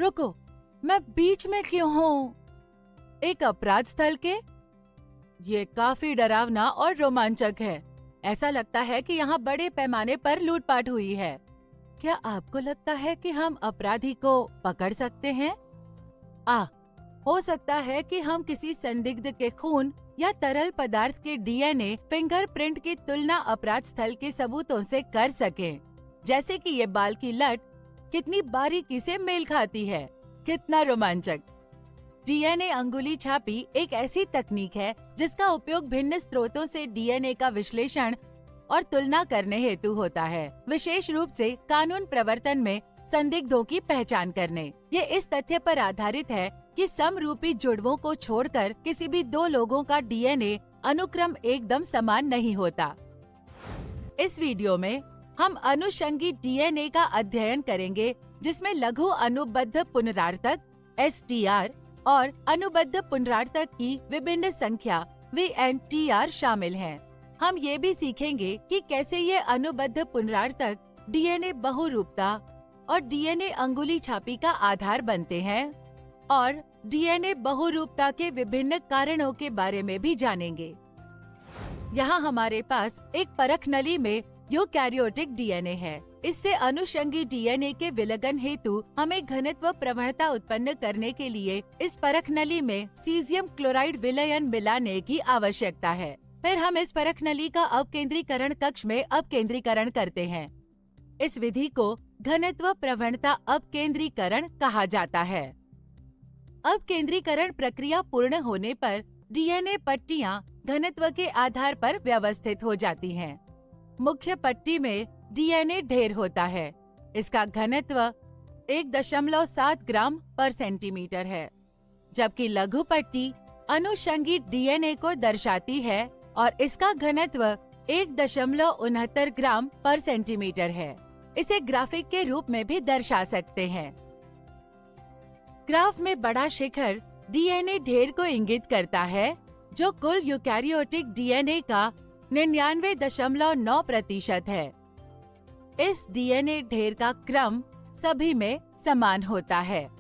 रुको, मैं बीच में क्यों हूँ? एक अपराध स्थल के? ये काफी डरावना और रोमांचक है। ऐसा लगता है कि यहाँ बड़े पैमाने पर लूटपाट हुई है। क्या आपको लगता है कि हम अपराधी को पकड़ सकते हैं? हो सकता है कि हम किसी संदिग्ध के खून या तरल पदार्थ के डीएनए फिंगरप्रिंट की तुलना अपराध स्थल के सबूतों से कर सकें, जैसे कि ये बाल की लट कितनी बारीकी से मेल खाती है। कितना रोमांचक! डीएनए अंगुली छापी एक ऐसी तकनीक है जिसका उपयोग भिन्न स्रोतों से डीएनए का विश्लेषण और तुलना करने हेतु होता है, विशेष रूप से कानून प्रवर्तन में संदिग्धों की पहचान करने। ये इस तथ्य पर आधारित है कि समरूपी जुड़वों को छोड़कर किसी भी दो लोगों का डीएनए अनुक्रम एकदम समान नहीं होता। इस वीडियो में हम अनुषंगी डीएनए का अध्ययन करेंगे, जिसमें लघु अनुबद्ध पुनरावर्तक (STR) और अनुबद्ध पुनरावर्तक की विभिन्न संख्या (VNTR) शामिल हैं। हम ये भी सीखेंगे कि कैसे ये अनुबद्ध पुनरावर्तक डीएनए बहुरूपता और डीएनए अंगुली छापी का आधार बनते हैं, और डीएनए बहुरूपता के विभिन्न कारणों के बारे में भी जानेंगे। यहाँ हमारे पास एक परख नली में यूकैरियोटिक डीएनए है। इससे अनुषंगी डीएनए के विलगन हेतु हमें घनत्व प्रवणता उत्पन्न करने के लिए इस परख नली में सीजियम क्लोराइड विलयन मिलाने की आवश्यकता है। फिर हम इस परख नली का अपकेंद्रीकरण कक्ष में अपकेंद्रीकरण करते हैं। इस विधि को घनत्व प्रवणता अपकेंद्रीकरण कहा जाता है। अपकेंद्रीकरण प्रक्रिया पूर्ण होने पर डीएनए पट्टियां घनत्व के आधार पर व्यवस्थित हो जाती हैं। मुख्य पट्टी में डीएनए ढेर होता है। इसका घनत्व 1.7 ग्राम पर सेंटीमीटर है, जबकि लघु पट्टी अनुषंगी डीएनए को दर्शाती है और इसका घनत्व 1.69 ग्राम पर सेंटीमीटर है। इसे ग्राफिक के रूप में भी दर्शा सकते हैं। ग्राफ में बड़ा शिखर डीएनए ढेर को इंगित करता है, जो कुल यूकैरियोटिक डीएनए का 99.9% है। इस डीएनए ढेर का क्रम सभी में समान होता है।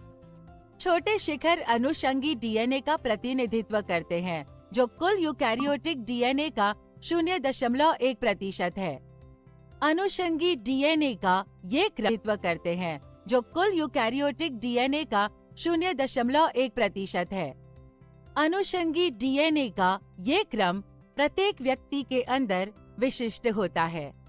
छोटे शिखर अनुषंगी डीएनए का प्रतिनिधित्व करते हैं, जो कुल यूकैरियोटिक डीएनए का 0.1% है। अनुषंगी डीएनए का ये प्रतिनिधित्व करते हैं, जो कुल यूकैरियोटिक डीएनए का 0.1% है। अनुषंगी डीएनए का ये क्रम प्रत्येक व्यक्ति के अंदर विशिष्ट होता है।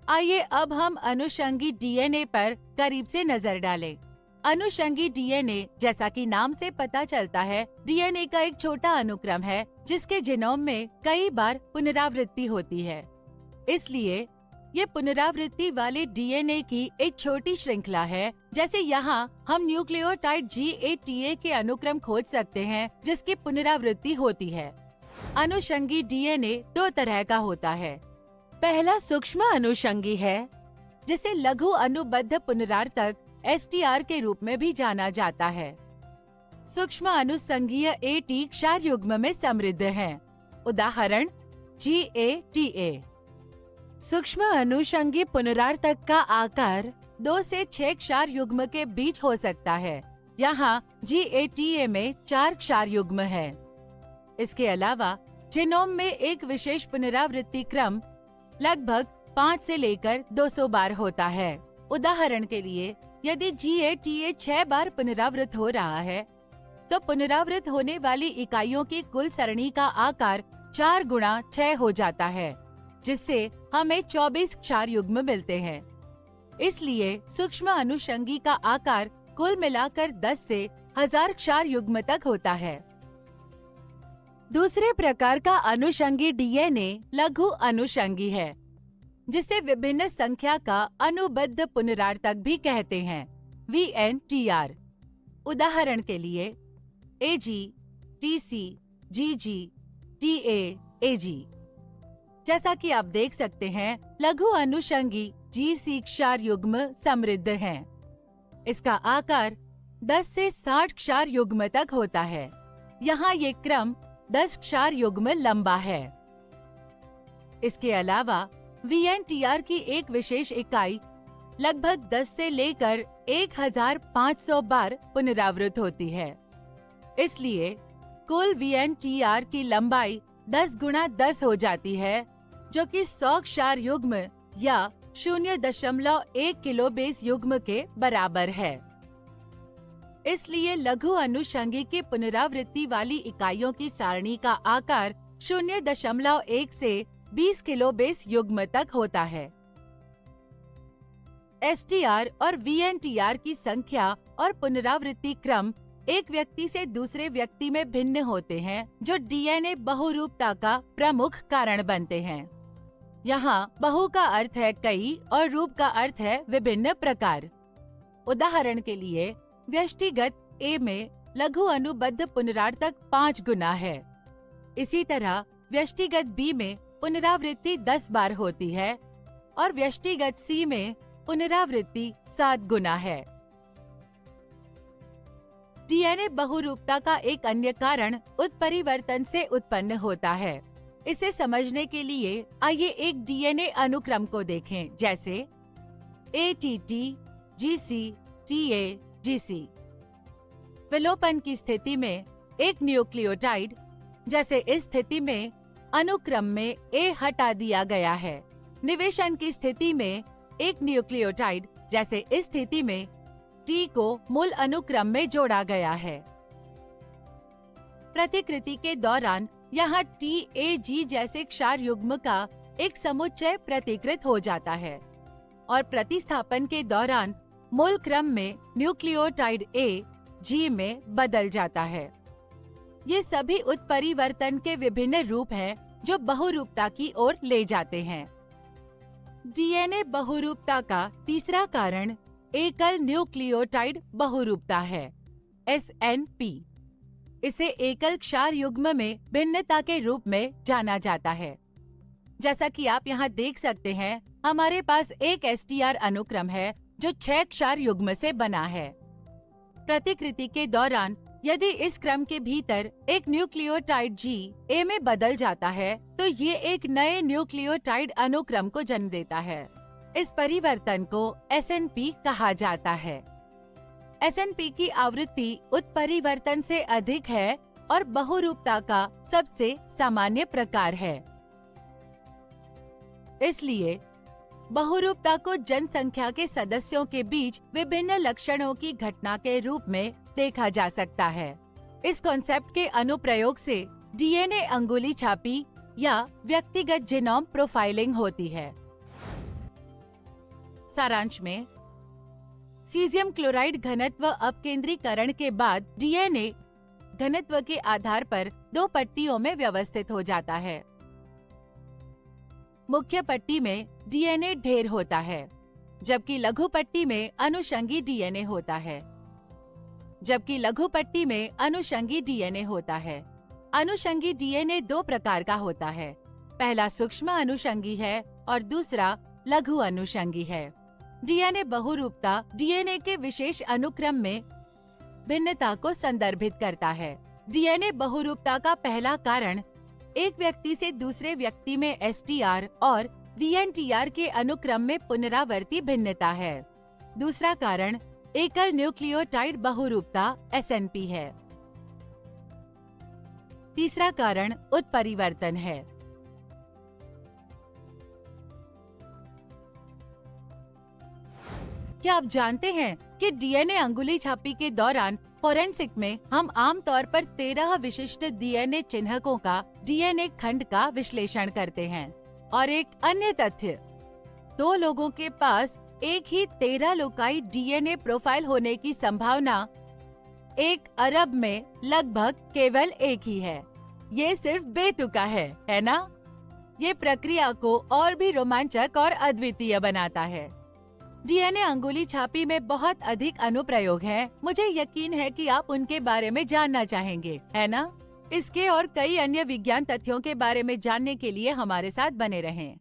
आइए अब हम अनुषंगी डीएनए पर करीब से नजर डालें। अनुषंगी डीएनए, जैसा कि नाम से पता चलता है, डीएनए का एक छोटा अनुक्रम है जिसके जीनोम में कई बार पुनरावृत्ति होती है। इसलिए ये पुनरावृत्ति वाले डीएनए की एक छोटी श्रृंखला है। जैसे यहाँ हम न्यूक्लियोटाइड GATA के अनुक्रम खोज सकते हैं जिसकी पुनरावृत्ति होती है। अनुषंगी डीएनए दो तरह का होता है। पहला सूक्ष्म अनुषंगी है, जिसे लघु अनुबद्ध पुनरावर्तक STR के रूप में भी जाना जाता है। सूक्ष्म अनुषंगीय AT क्षार युग्म में समृद्ध हैं। उदाहरण GATA। सूक्ष्म अनुषंगी पुनरावर्तक का आकार 2 से 6 क्षार युग्म के बीच हो सकता है। यहाँ GATA में 4 क्षार युग्म है। इसके अलावा जीनोम में एक विशेष पुनरावृत्ति क्रम लगभग 5 से लेकर 200 बार होता है। उदाहरण के लिए, यदि GATA 6 बार पुनरावृत हो रहा है, तो पुनरावृत होने वाली इकाइयों की कुल सरणी का आकार 4 गुणा 6 हो जाता है, जिससे हमें 24 क्षार युग्म मिलते हैं। इसलिए सूक्ष्म अनुषंगी का आकार कुल मिलाकर 10 से 1000 क्षार युग्म तक होता है। दूसरे प्रकार का अनुषंगी डीएनए लघु अनुषंगी है, जिसे विभिन्न संख्या का अनुबद्ध पुनरावर्तक भी कहते हैं, VNTR। उदाहरण के लिए AG, TC, GG, TA, AG। जैसा कि आप देख सकते हैं, लघु अनुषंगी GC क्षार युग्म समृद्ध हैं। इसका आकार 10 से 60 क्षार युग्म तक होता है। यहाँ ये क्रम 10 क्षार युग्म लंबा है। इसके अलावा VNTR की एक विशेष इकाई लगभग 10 से लेकर 1500 बार पुनरावृत्त होती है। इसलिए कुल VNTR की लंबाई 10 गुणा 10 हो जाती है, जो कि 100 क्षार युग्म या 0.1 किलोबेस युग्म के बराबर है। इसलिए लघु अनुषंगी की पुनरावृत्ति वाली इकाइयों की सारणी का आकार 0.1 से 20 किलोबेस युग्म तक होता है। STR और VNTR की संख्या और पुनरावृत्ति क्रम एक व्यक्ति से दूसरे व्यक्ति में भिन्न होते हैं, जो DNA बहुरूपता का प्रमुख कारण बनते हैं। यहाँ बहु का अर्थ है कई और रूप का अर्थ है विभिन्न प्रकार। उदाहरण के लिए व्यष्टिगत A में लघु अनुबद्ध पुनरावर्तक 5 गुना है। इसी तरह व्यष्टिगत B में पुनरावृत्ति 10 बार होती है और व्यष्टिगत C में पुनरावृत्ति 7 गुना है। DNA बहुरूपता का एक अन्य कारण उत्परिवर्तन से उत्पन्न होता है। इसे समझने के लिए आइए एक DNA अनुक्रम को देखें, जैसे ATT, GC, TA, GC। विलोपन की स्थिति में एक न्यूक्लियोटाइड, जैसे इस स्थिति में अनुक्रम में A हटा दिया गया है। निवेशन की स्थिति में एक न्यूक्लियोटाइड, जैसे इस स्थिति में T को मूल अनुक्रम में जोड़ा गया है। प्रतिकृति के दौरान यहाँ TAG जैसे क्षार युग्म का एक समुच्चय प्रतिकृत हो जाता है और प्रतिस्थापन के दौरान मूल क्रम में न्यूक्लियोटाइड A G में बदल जाता है। ये सभी उत्परिवर्तन के विभिन्न रूप हैं जो बहुरूपता की ओर ले जाते हैं। DNA बहुरूपता का तीसरा कारण एकल न्यूक्लियोटाइड बहुरूपता है, SNP। इसे एकल क्षार युग्म में भिन्नता के रूप में जाना जाता है। जैसा कि आप यहाँ देख सकते हैं, हमारे पास एक STR अनुक्रम है जो 6 क्षार युग्म से बना है। प्रतिकृति के दौरान यदि इस क्रम के भीतर एक न्यूक्लियोटाइड G A में बदल जाता है, तो ये एक नए न्यूक्लियोटाइड अनुक्रम को जन्म देता है। इस परिवर्तन को SNP कहा जाता है। SNP की आवृत्ति उत्परिवर्तन से अधिक है और बहुरूपता का सबसे सामान्य प्रकार है। इसलिए बहुरूपता को जनसंख्या के सदस्यों के बीच विभिन्न लक्षणों की घटना के रूप में देखा जा सकता है। इस कॉन्सेप्ट के अनुप्रयोग से DNA अंगुली छापी या व्यक्तिगत जीनोम प्रोफाइलिंग होती है। सारांश में सीजियम क्लोराइड घनत्व अपकेंद्रीकरण के बाद DNA घनत्व के आधार पर 2 पट्टियों में व्यवस्थित हो जाता है। मुख्य पट्टी में DNA ढेर होता है, जबकि लघु पट्टी में अनुषंगी DNA होता है। अनुषंगी DNA 2 प्रकार का होता है। पहला सूक्ष्म अनुषंगी है और दूसरा लघु अनुषंगी है। DNA बहुरूपता DNA के विशेष अनुक्रम में भिन्नता को संदर्भित करता है। DNA बहुरूपता का पहला कारण एक व्यक्ति से दूसरे व्यक्ति में STR और VNTR के अनुक्रम में पुनरावर्ती भिन्नता है। दूसरा कारण एकल न्यूक्लियोटाइड बहुरूपता SNP है। तीसरा कारण उत्परिवर्तन है। क्या आप जानते हैं कि DNA अंगुली छापी के दौरान फोरेंसिक में हम आमतौर पर 13 विशिष्ट DNA चिन्हकों का DNA खंड का विश्लेषण करते हैं। और एक अन्य तथ्य, 2 लोगों के पास एक ही 13 लोकाई DNA प्रोफाइल होने की संभावना 1 अरब में लगभग केवल एक ही है। ये सिर्फ बेतुका है ना? ये प्रक्रिया को और भी रोमांचक और अद्वितीय बनाता है। DNA अंगुली छापी में बहुत अधिक अनुप्रयोग हैं। मुझे यकीन है कि आप उनके बारे में जानना चाहेंगे, है ना? इसके और कई अन्य विज्ञान तथ्यों के बारे में जानने के लिए हमारे साथ बने रहें।